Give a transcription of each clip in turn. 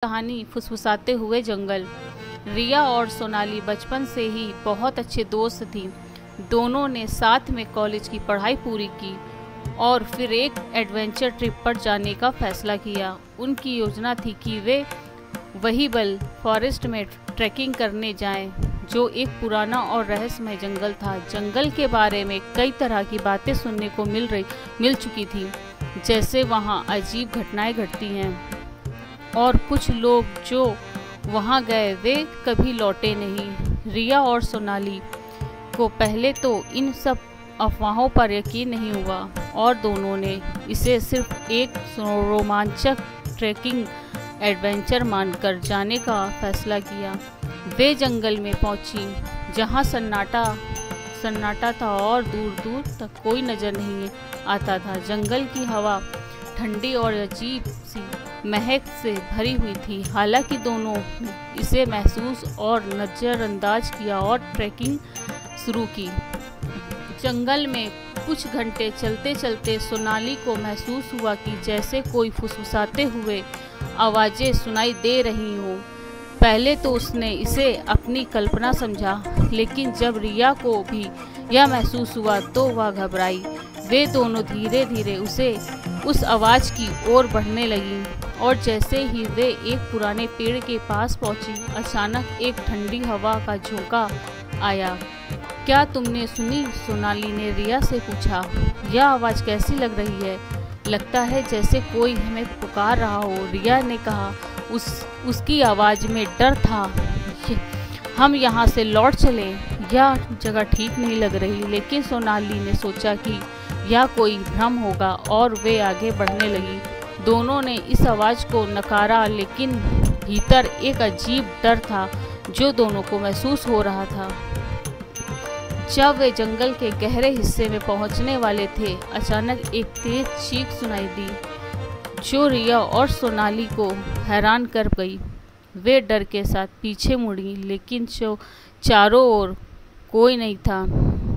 कहानी फुसफुसाते हुए जंगल। रिया और सोनाली बचपन से ही बहुत अच्छे दोस्त थीं। दोनों ने साथ में कॉलेज की पढ़ाई पूरी की और फिर एक एडवेंचर ट्रिप पर जाने का फैसला किया। उनकी योजना थी कि वे वहीबल फॉरेस्ट में ट्रैकिंग करने जाएं, जो एक पुराना और रहस्यमय जंगल था। जंगल के बारे में कई तरह की बातें सुनने को मिल चुकी थी, जैसे वहाँ अजीब घटनाएं घटती हैं और कुछ लोग जो वहां गए वे कभी लौटे नहीं। रिया और सोनाली को पहले तो इन सब अफवाहों पर यकीन नहीं हुआ और दोनों ने इसे सिर्फ एक रोमांचक ट्रैकिंग एडवेंचर मानकर जाने का फैसला किया। वे जंगल में पहुंची जहां सन्नाटा था और दूर दूर तक कोई नजर नहीं आता था। जंगल की हवा ठंडी और अजीब सी महक से भरी हुई थी। हालांकि दोनों ने इसे महसूस और नज़रअंदाज किया और ट्रैकिंग शुरू की। जंगल में कुछ घंटे चलते चलते सोनाली को महसूस हुआ कि जैसे कोई फुसफुसाते हुए आवाज़ें सुनाई दे रही हों। पहले तो उसने इसे अपनी कल्पना समझा, लेकिन जब रिया को भी यह महसूस हुआ तो वह घबराई। वे दोनों धीरे धीरे उस आवाज़ की ओर बढ़ने लगी और जैसे ही वे एक पुराने पेड़ के पास पहुंची, अचानक एक ठंडी हवा का झोंका आया। क्या तुमने सुनी? सोनाली ने रिया से पूछा। यह आवाज़ कैसी लग रही है? लगता है जैसे कोई हमें पुकार रहा हो, रिया ने कहा। उसकी आवाज़ में डर था। हम यहाँ से लौट चलें, यह जगह ठीक नहीं लग रही। लेकिन सोनाली ने सोचा कि यह कोई भ्रम होगा और वे आगे बढ़ने लगी। दोनों ने इस आवाज़ को नकारा, लेकिन भीतर एक अजीब डर था जो दोनों को महसूस हो रहा था। जब वे जंगल के गहरे हिस्से में पहुंचने वाले थे, अचानक एक तेज चीख सुनाई दी जो रिया और सोनाली को हैरान कर गई। वे डर के साथ पीछे मुड़ी, लेकिन चारों ओर कोई नहीं था।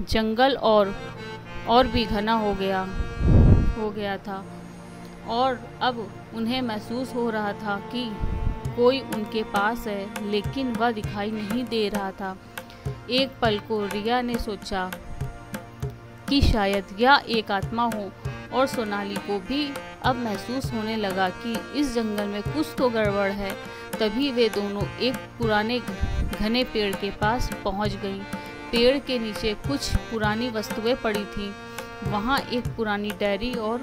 जंगल और भी घना हो गया था और अब उन्हें महसूस हो रहा था कि कोई उनके पास है, लेकिन वह दिखाई नहीं दे रहा था। एक पल को रिया ने सोचा कि शायद यह एक आत्मा हो और सोनाली को भी अब महसूस होने लगा कि इस जंगल में कुछ तो गड़बड़ है। तभी वे दोनों एक पुराने घने पेड़ के पास पहुंच गई। पेड़ के नीचे कुछ पुरानी वस्तुएं पड़ी थीं। वहां एक पुरानी डायरी और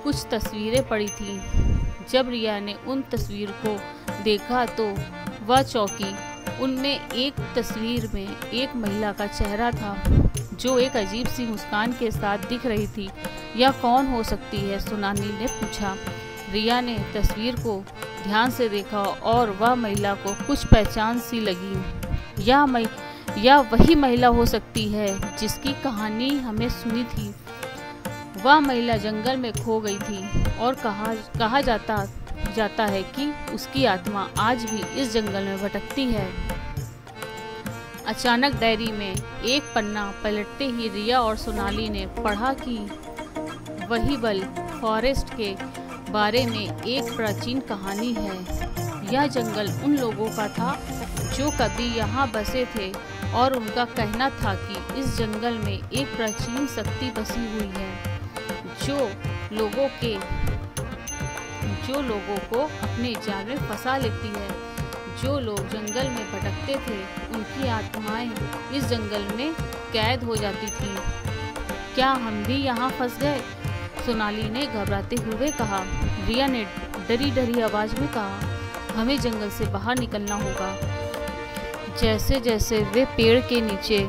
कुछ तस्वीरें पड़ी थीं। जब रिया ने उन तस्वीर को देखा तो वह चौंकी। उनमें एक तस्वीर में एक महिला का चेहरा था जो एक अजीब सी मुस्कान के साथ दिख रही थी। यह कौन हो सकती है? सोनाली ने पूछा। रिया ने तस्वीर को ध्यान से देखा और वह महिला को कुछ पहचान सी लगी। यह वही महिला हो सकती है जिसकी कहानी हमें सुनी थी। वह महिला जंगल में खो गई थी और कहा जाता है कि उसकी आत्मा आज भी इस जंगल में भटकती है। अचानक डायरी में एक पन्ना पलटते ही रिया और सोनाली ने पढ़ा कि वहीबल फॉरेस्ट के बारे में एक प्राचीन कहानी है। यह जंगल उन लोगों का था जो कभी यहाँ बसे थे और उनका कहना था कि इस जंगल में एक प्राचीन शक्ति बसी हुई है जो लोगों को अपने जाल में फंसा लेती है। जो लोग जंगल में भटकते थे उनकी आत्माएं इस जंगल में कैद हो जाती थीं। क्या हम भी यहाँ फंस गए? सोनाली ने घबराते हुए कहा। रिया ने डरी आवाज में कहा, हमें जंगल से बाहर निकलना होगा। जैसे जैसे वे पेड़ के नीचे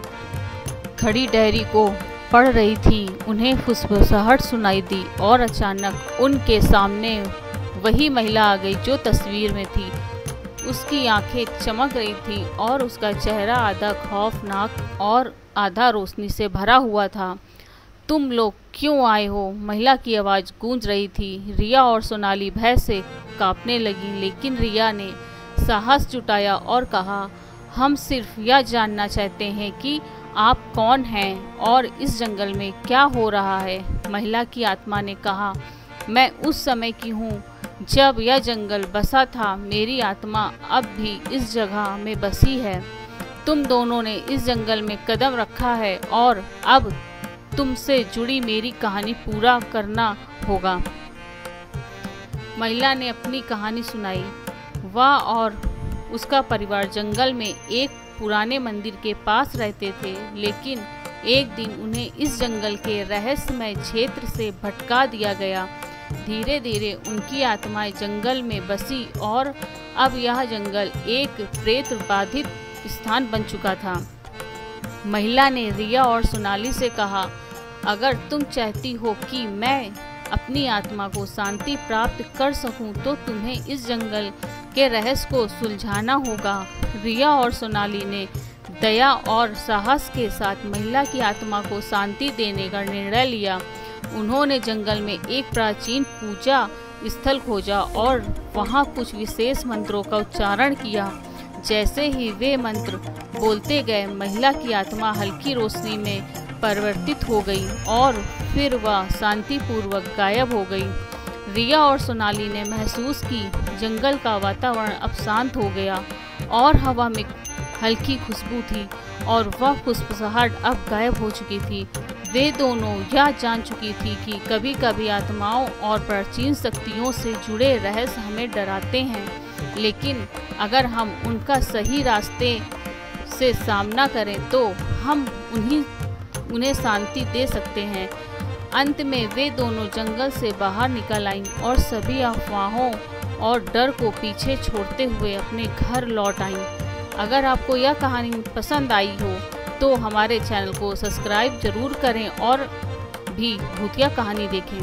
खड़ी डायरी को पढ़ रही थी, उन्हें फुसफुसाहट सुनाई दी और अचानक उनके सामने वही महिला आ गई जो तस्वीर में थी। उसकी आंखें चमक रही थी और उसका चेहरा आधा खौफनाक और आधा रोशनी से भरा हुआ था। तुम लोग क्यों आए हो? महिला की आवाज़ गूंज रही थी। रिया और सोनाली भय से कांपने लगी, लेकिन रिया ने साहस जुटाया और कहा, हम सिर्फ यह जानना चाहते हैं कि आप कौन हैं और इस जंगल में क्या हो रहा है। महिला की आत्मा ने कहा, मैं उस समय की हूँ जब यह जंगल बसा था, मेरी आत्मा अब भी इस जगह में बसी है। तुम दोनों ने इस जंगल में कदम रखा है और अब तुमसे जुड़ी मेरी कहानी पूरा करना होगा। महिला ने अपनी कहानी सुनाई। वह और उसका परिवार जंगल में एक पुराने मंदिर के पास रहते थे, लेकिन एक दिन उन्हें इस जंगल के रहस्यमय क्षेत्र से भटका दिया गया। धीरे धीरे उनकी आत्माएं जंगल में बसी और अब यह जंगल एक प्रेत बाधित स्थान बन चुका था। महिला ने रिया और सोनाली से कहा, अगर तुम चाहती हो कि मैं अपनी आत्मा को शांति प्राप्त कर सकूं, तो तुम्हें इस जंगल के रहस्य को सुलझाना होगा। रिया और सोनाली ने दया और साहस के साथ महिला की आत्मा को शांति देने का निर्णय लिया। उन्होंने जंगल में एक प्राचीन पूजा स्थल खोजा और वहां कुछ विशेष मंत्रों का उच्चारण किया। जैसे ही वे मंत्र बोलते गए, महिला की आत्मा हल्की रोशनी में परिवर्तित हो गई और फिर वह शांतिपूर्वक गायब हो गई। रिया और सोनाली ने महसूस की जंगल का वातावरण अब शांत हो गया और हवा में हल्की खुशबू थी और वह खुशबुसाहट अब गायब हो चुकी थी। वे दोनों यह जान चुकी थी कि कभी कभी आत्माओं और प्राचीन शक्तियों से जुड़े रहस्य हमें डराते हैं, लेकिन अगर हम उनका सही रास्ते से सामना करें तो हम उन्हें शांति दे सकते हैं। अंत में वे दोनों जंगल से बाहर निकल आईं और सभी अफवाहों और डर को पीछे छोड़ते हुए अपने घर लौट आईं। अगर आपको यह कहानी पसंद आई हो तो हमारे चैनल को सब्सक्राइब जरूर करें और भी भूतिया कहानी देखें।